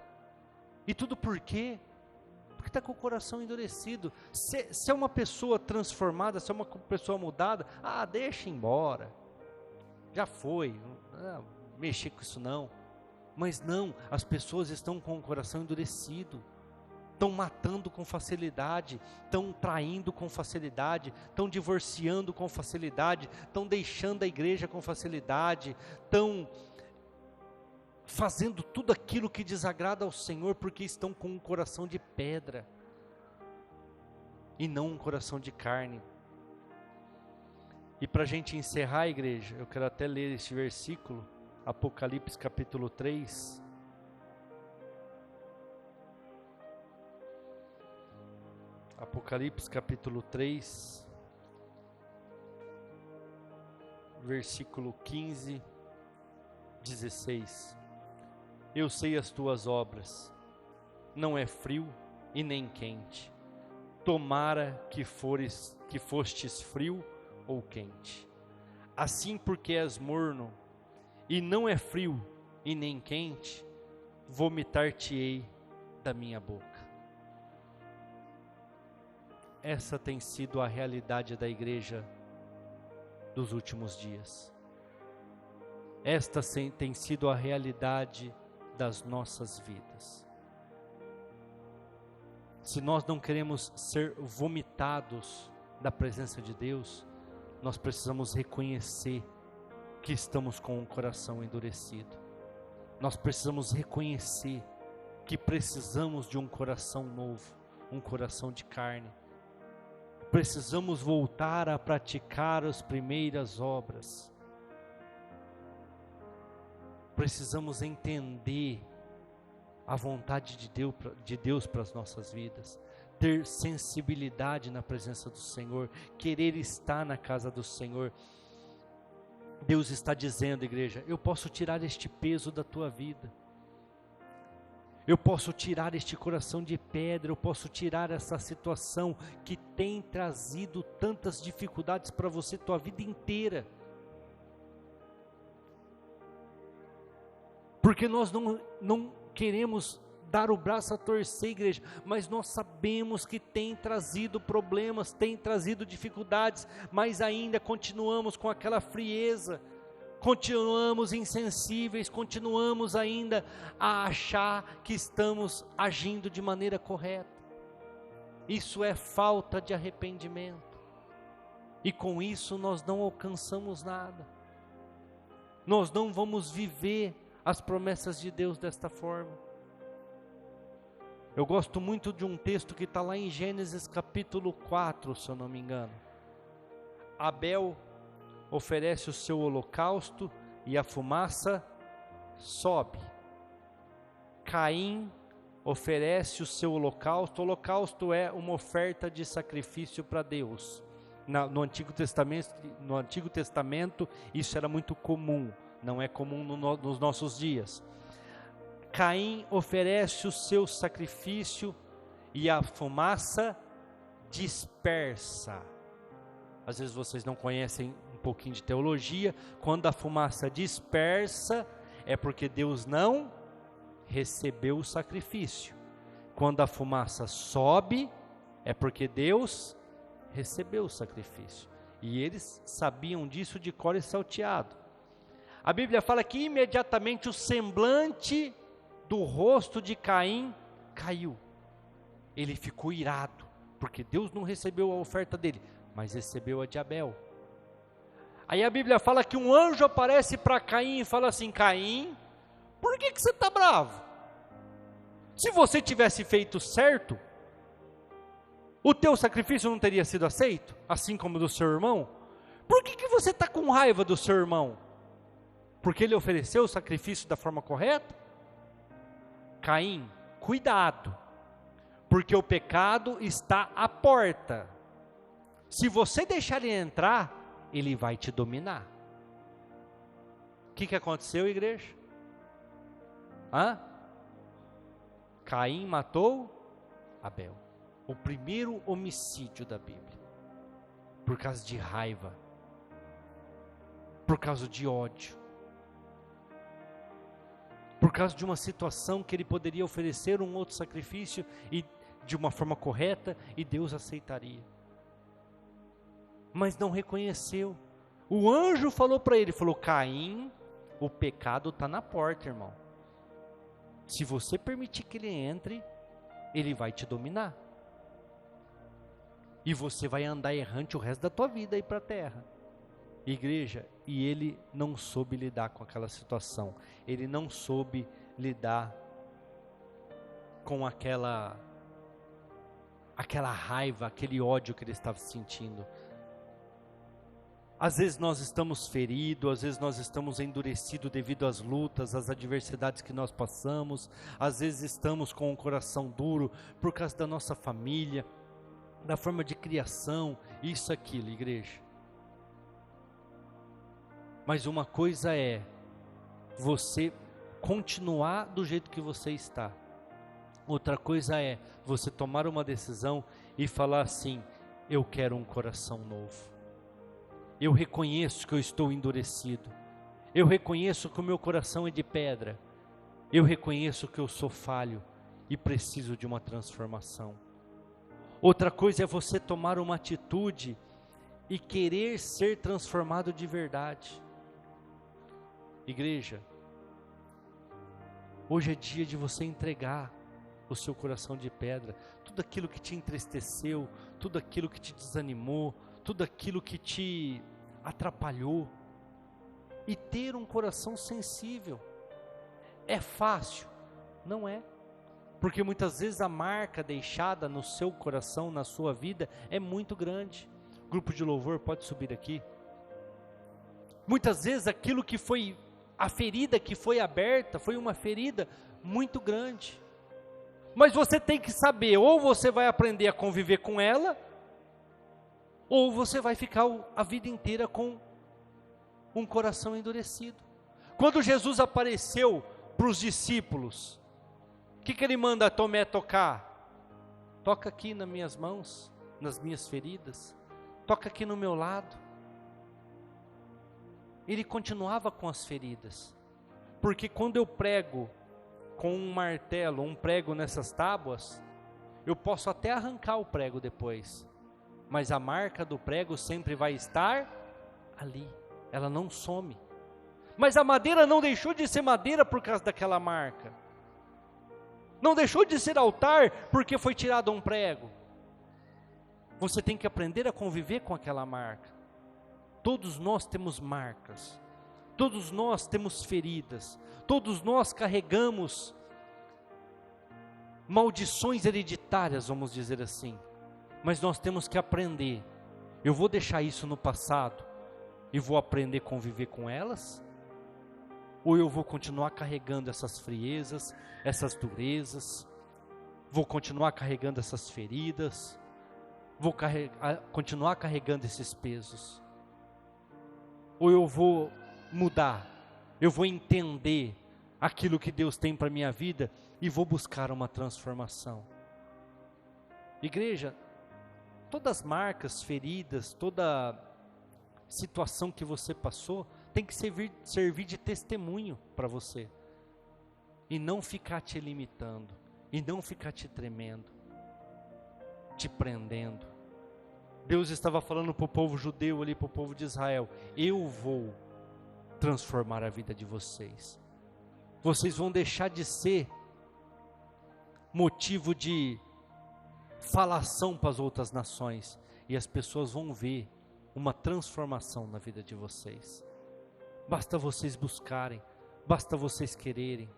e tudo por quê? Porque está com o coração endurecido. Se é uma pessoa transformada, se é uma pessoa mudada, deixa embora, já foi, não mexer com isso não. Mas não, as pessoas estão com o coração endurecido, estão matando com facilidade, estão traindo com facilidade, estão divorciando com facilidade, estão deixando a igreja com facilidade, estão fazendo tudo aquilo que desagrada ao Senhor, porque estão com um coração de pedra, e não um coração de carne. E para a gente encerrar, igreja, eu quero até ler este versículo, Apocalipse capítulo 3, Apocalipse capítulo 3, versículo 15, 16. Eu sei as tuas obras, não é frio e nem quente. Tomara que fostes frio ou quente. Assim, porque és morno e não é frio e nem quente, vomitar-te-ei da minha boca. Essa tem sido a realidade da igreja dos últimos dias. Esta tem sido a realidade das nossas vidas. Se nós não queremos ser vomitados da presença de Deus, nós precisamos reconhecer que estamos com o coração endurecido. Nós precisamos reconhecer que precisamos de um coração novo, um coração de carne. Precisamos voltar a praticar as primeiras obras. Precisamos entender a vontade de Deus para as nossas vidas, ter sensibilidade na presença do Senhor, querer estar na casa do Senhor. Deus está dizendo, igreja, eu posso tirar este peso da tua vida, eu posso tirar este coração de pedra, eu posso tirar essa situação que tem trazido tantas dificuldades para você tua vida inteira. Porque nós não queremos dar o braço a torcer, igreja, mas nós sabemos que tem trazido problemas, tem trazido dificuldades, mas ainda continuamos com aquela frieza, continuamos insensíveis, continuamos ainda a achar que estamos agindo de maneira correta. Isso é falta de arrependimento, e com isso nós não alcançamos nada, nós não vamos viver as promessas de Deus desta forma. Eu gosto muito de um texto que está lá em Gênesis capítulo 4, se eu não me engano. Abel oferece o seu holocausto e a fumaça sobe. Caim oferece o seu holocausto. O holocausto é uma oferta de sacrifício para Deus. No Antigo Testamento isso era muito comum. Não é comum nos nossos dias. Caim oferece o seu sacrifício e a fumaça dispersa. Às vezes vocês não conhecem um pouquinho de teologia. Quando a fumaça dispersa, é porque Deus não recebeu o sacrifício. Quando a fumaça sobe, é porque Deus recebeu o sacrifício. E eles sabiam disso de cor e salteado. A Bíblia fala que imediatamente o semblante do rosto de Caim caiu. Ele ficou irado, porque Deus não recebeu a oferta dele. mas recebeu a de Abel. Aí a Bíblia fala que um anjo aparece para Caim e fala assim: Caim, por que você está bravo? Se você tivesse feito certo, o teu sacrifício não teria sido aceito, assim como o do seu irmão? Por que você está com raiva do seu irmão? Porque ele ofereceu o sacrifício da forma correta? Caim, cuidado, porque o pecado está à porta. Se você deixar ele entrar, ele vai te dominar. O que aconteceu, igreja? Caim matou Abel. O primeiro homicídio da Bíblia. Por causa de raiva. Por causa de ódio. Por causa de uma situação que ele poderia oferecer um outro sacrifício e de uma forma correta e Deus aceitaria. Mas não reconheceu. O anjo falou para ele, falou: Caim, o pecado está na porta, irmão. Se você permitir que ele entre, ele vai te dominar. E você vai andar errante o resto da tua vida aí para a terra. Igreja, e ele não soube lidar com aquela situação. Ele não soube lidar com aquela raiva, aquele ódio que ele estava sentindo. Às vezes nós estamos feridos, às vezes nós estamos endurecidos devido às lutas, às adversidades que nós passamos, às vezes estamos com o coração duro por causa da nossa família, da forma de criação, isso, aquilo, igreja. Mas uma coisa é você continuar do jeito que você está. Outra coisa é você tomar uma decisão e falar assim: eu quero um coração novo. Eu reconheço que eu estou endurecido. Eu reconheço que o meu coração é de pedra. Eu reconheço que eu sou falho e preciso de uma transformação. Outra coisa é você tomar uma atitude e querer ser transformado de verdade. Igreja, hoje é dia de você entregar o seu coração de pedra, tudo aquilo que te entristeceu, tudo aquilo que te desanimou, tudo aquilo que te atrapalhou, e ter um coração sensível. É fácil? Não é, porque muitas vezes a marca deixada no seu coração, na sua vida, é muito grande. Grupo de louvor, pode subir aqui. Muitas vezes aquilo que foi, a ferida que foi aberta, foi uma ferida muito grande, mas você tem que saber, ou você vai aprender a conviver com ela, ou você vai ficar a vida inteira com um coração endurecido. Quando Jesus apareceu para os discípulos, o que ele manda Tomé tocar? Toca aqui nas minhas mãos, nas minhas feridas, toca aqui no meu lado. Ele continuava com as feridas, porque quando eu prego com um martelo, um prego nessas tábuas, eu posso até arrancar o prego depois, mas a marca do prego sempre vai estar ali, ela não some. Mas a madeira não deixou de ser madeira por causa daquela marca, não deixou de ser altar porque foi tirado um prego. Você tem que aprender a conviver com aquela marca. Todos nós temos marcas, todos nós temos feridas, todos nós carregamos maldições hereditárias, vamos dizer assim. Mas nós temos que aprender. Eu vou deixar isso no passado e vou aprender a conviver com elas? Ou eu vou continuar carregando essas friezas, essas durezas? Vou continuar carregando essas feridas? Vou continuar carregando esses pesos? Ou eu vou mudar? Eu vou entender aquilo que Deus tem para a minha vida e vou buscar uma transformação? Igreja, todas as marcas, feridas, toda situação que você passou, tem que servir de testemunho para você, e não ficar te limitando, e não ficar te tremendo, te prendendo. Deus estava falando para o povo judeu ali, para o povo de Israel: eu vou transformar a vida de vocês. Vocês vão deixar de ser motivo de falação para as outras nações, e as pessoas vão ver uma transformação na vida de vocês. Basta vocês buscarem, basta vocês quererem.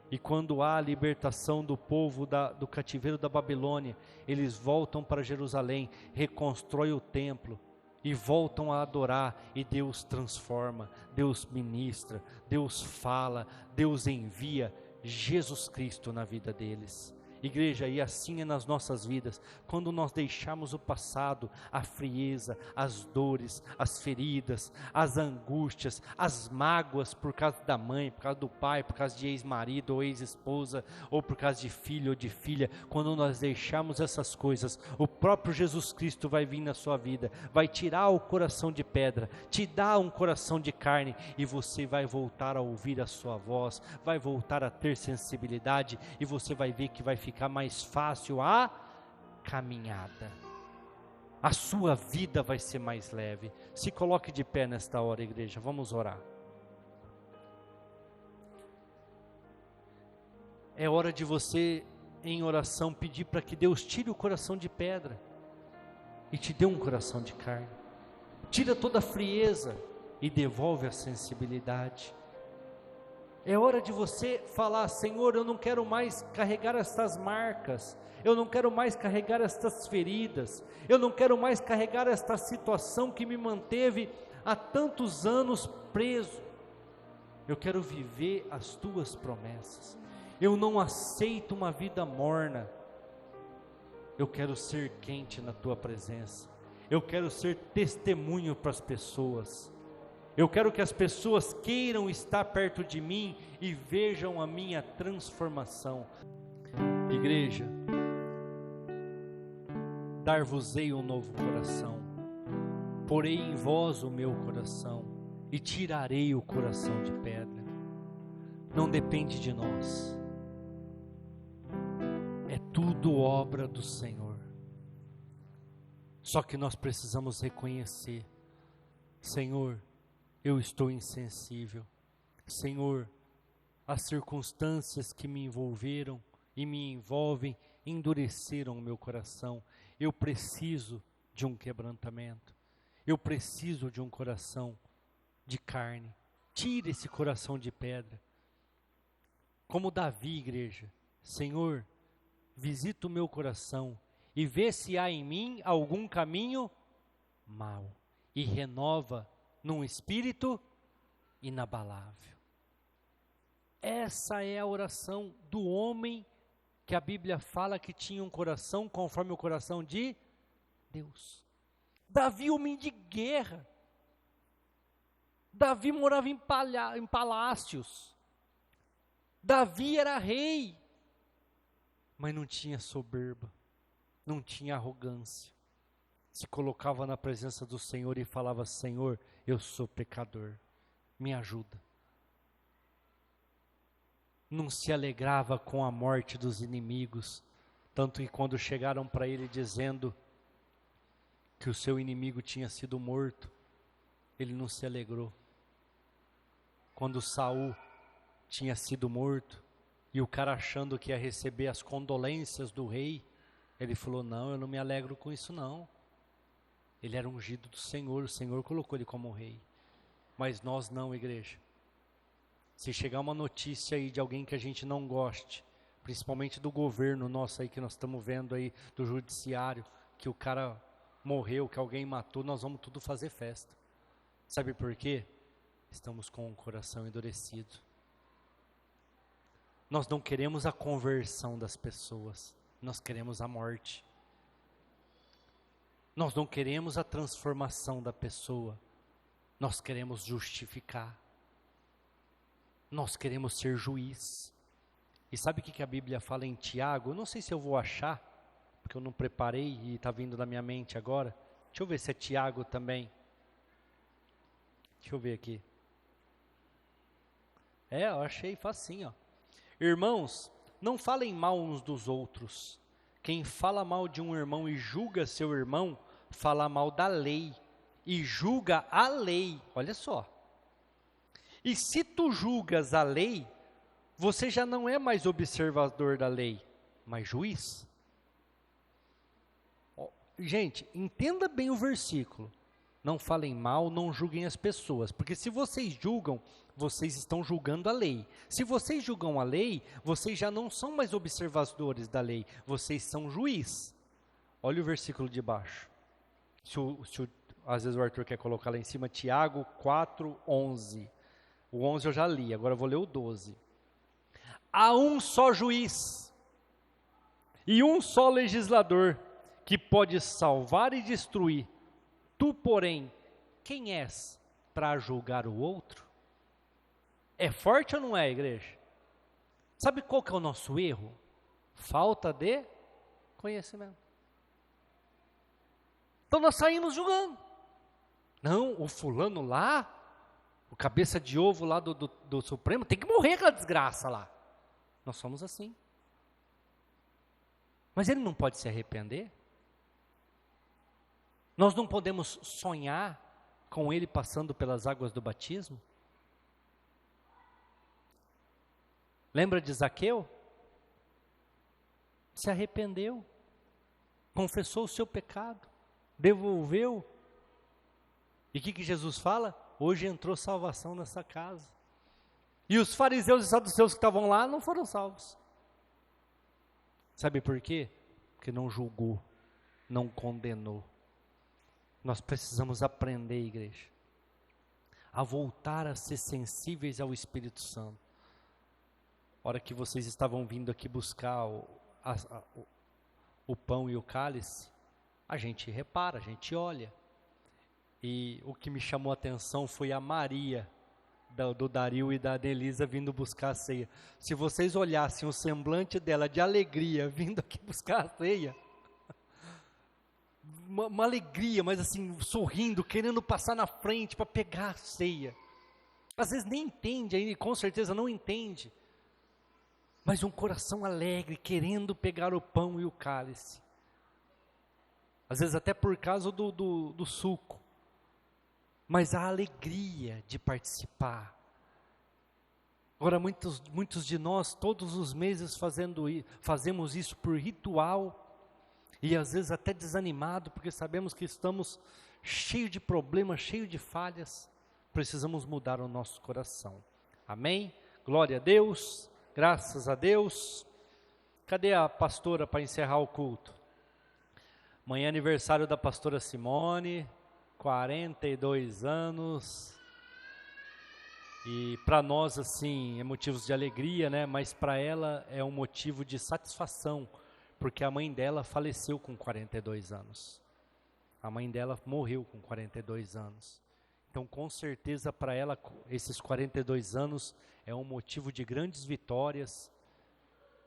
E quando há a libertação do povo do cativeiro da Babilônia, eles voltam para Jerusalém, reconstroem o templo e voltam a adorar, e Deus transforma, Deus ministra, Deus fala, Deus envia Jesus Cristo na vida deles. Igreja, e assim é nas nossas vidas, quando nós deixamos o passado, a frieza, as dores, as feridas, as angústias, as mágoas por causa da mãe, por causa do pai, por causa de ex-marido ou ex-esposa, ou por causa de filho ou de filha, quando nós deixamos essas coisas, o próprio Jesus Cristo vai vir na sua vida, vai tirar o coração de pedra, te dar um coração de carne, e você vai voltar a ouvir a sua voz, vai voltar a ter sensibilidade, e você vai ver que vai ficar mais fácil a caminhada. A sua vida vai ser mais leve. Se coloque de pé nesta hora, igreja, vamos orar. É hora de você, em oração, pedir para que Deus tire o coração de pedra e te dê um coração de carne. Tira toda a frieza e devolve a sensibilidade. É hora de você falar: Senhor, eu não quero mais carregar estas marcas, eu não quero mais carregar estas feridas, eu não quero mais carregar esta situação que me manteve há tantos anos preso. Eu quero viver as tuas promessas. Eu não aceito uma vida morna. Eu quero ser quente na tua presença. Eu quero ser testemunho para as pessoas. Eu quero que as pessoas queiram estar perto de mim e vejam a minha transformação. Igreja, dar-vos-ei um novo coração, porei em vós o meu coração e tirarei o coração de pedra. Não depende de nós, é tudo obra do Senhor. Só que nós precisamos reconhecer: Senhor, eu estou insensível. Senhor, as circunstâncias que me envolveram e me envolvem endureceram o meu coração. Eu preciso de um quebrantamento. Eu preciso de um coração de carne. Tire esse coração de pedra. Como Davi, igreja: Senhor, visita o meu coração e vê se há em mim algum caminho mau, e renova num espírito inabalável. Essa é a oração do homem que a Bíblia fala que tinha um coração conforme o coração de Deus. Davi, homem de guerra. Davi morava em palácios. Davi era rei, mas não tinha soberba, não tinha arrogância. Se colocava na presença do Senhor e falava: Senhor, eu sou pecador, me ajuda. Não se alegrava com a morte dos inimigos, tanto que quando chegaram para ele dizendo que o seu inimigo tinha sido morto, ele não se alegrou. Quando Saul tinha sido morto, e o cara achando que ia receber as condolências do rei, ele falou: não, eu não me alegro com isso não. Ele era ungido do Senhor, o Senhor colocou ele como rei. Mas nós não, igreja. Se chegar uma notícia aí de alguém que a gente não goste, principalmente do governo nosso aí que nós estamos vendo aí, do judiciário, que o cara morreu, que alguém matou, nós vamos tudo fazer festa. Sabe por quê? Estamos com o coração endurecido. Nós não queremos a conversão das pessoas, nós queremos a morte. Nós não queremos a transformação da pessoa, nós queremos justificar. Nós queremos ser juiz. E sabe o que a Bíblia fala em Tiago? Eu não sei se eu vou achar, porque eu não preparei e está vindo na minha mente agora. Deixa eu ver se é Tiago também. Deixa eu ver aqui. Eu achei facinho, ó. Irmãos, não falem mal uns dos outros. Quem fala mal de um irmão e julga seu irmão, fala mal da lei e julga a lei. Olha só. E se tu julgas a lei, você já não é mais observador da lei, mas juiz. Gente, entenda bem o versículo. Não falem mal, não julguem as pessoas, porque se vocês julgam, vocês estão julgando a lei. Se vocês julgam a lei, vocês já não são mais observadores da lei, vocês são juiz. Olha o versículo de baixo. Às vezes o Arthur quer colocar lá em cima, Tiago 4:11. O 11 eu já li, agora eu vou ler o 12. Há um só juiz e um só legislador que pode salvar e destruir. Tu, porém, quem és para julgar o outro? É forte ou não é, igreja? Sabe qual que é o nosso erro? Falta de conhecimento. Então nós saímos julgando. Não, o fulano lá, o cabeça de ovo lá do Supremo, tem que morrer aquela desgraça lá. Nós somos assim. Mas ele não pode se arrepender? Nós não podemos sonhar com ele passando pelas águas do batismo? Lembra de Zaqueu? Se arrependeu, confessou o seu pecado, devolveu. E o que Jesus fala? Hoje entrou salvação nessa casa. E os fariseus e saduceus que estavam lá não foram salvos. Sabe por quê? Porque não julgou, não condenou. Nós precisamos aprender, igreja, a voltar a ser sensíveis ao Espírito Santo. A hora que vocês estavam vindo aqui buscar o pão e o cálice, a gente repara, a gente olha. E o que me chamou a atenção foi a Maria, do Dario e da Adelisa vindo buscar a ceia. Se vocês olhassem o semblante dela de alegria, vindo aqui buscar a ceia, uma alegria, mas assim, sorrindo, querendo passar na frente para pegar a ceia. Às vezes nem entende, aí com certeza não entende, mas um coração alegre, querendo pegar o pão e o cálice. Às vezes até por causa do suco, mas a alegria de participar. Agora muitos de nós, todos os meses fazemos isso por ritual, e às vezes até desanimado, porque sabemos que estamos cheios de problemas, cheios de falhas, precisamos mudar o nosso coração. Amém? Glória a Deus, graças a Deus. Cadê a pastora para encerrar o culto? Amanhã é aniversário da pastora Simone, 42 anos, e para nós assim, é motivo de alegria, né? Mas para ela é um motivo de satisfação, porque a mãe dela faleceu com 42 anos. A mãe dela morreu com 42 anos. Então, com certeza, para ela, esses 42 anos é um motivo de grandes vitórias,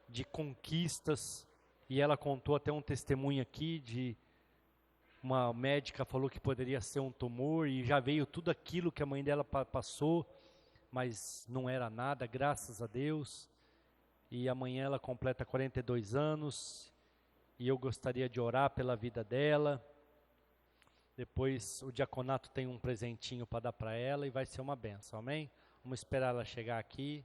de conquistas. E ela contou até um testemunho aqui de uma médica falou que poderia ser um tumor e já veio tudo aquilo que a mãe dela passou, mas não era nada, graças a Deus. E amanhã ela completa 42 anos, e eu gostaria de orar pela vida dela. Depois o diaconato tem um presentinho para dar para ela, e vai ser uma bênção, amém? Vamos esperar ela chegar aqui.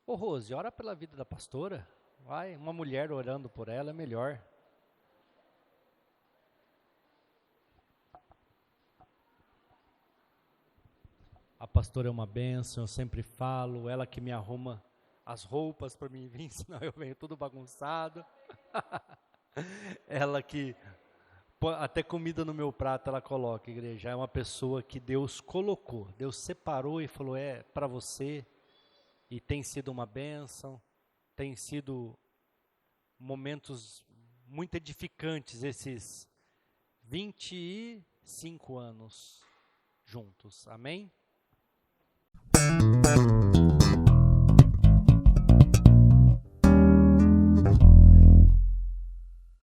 Ô Rose, ora pela vida da pastora. Vai, uma mulher orando por ela é melhor. A pastora é uma bênção, eu sempre falo, ela que me arruma as roupas para mim vir, senão eu venho tudo bagunçado. Ela que, até comida no meu prato ela coloca, igreja. É uma pessoa que Deus colocou, Deus separou e falou, é para você. E tem sido uma bênção, tem sido momentos muito edificantes esses 25 anos juntos, amém?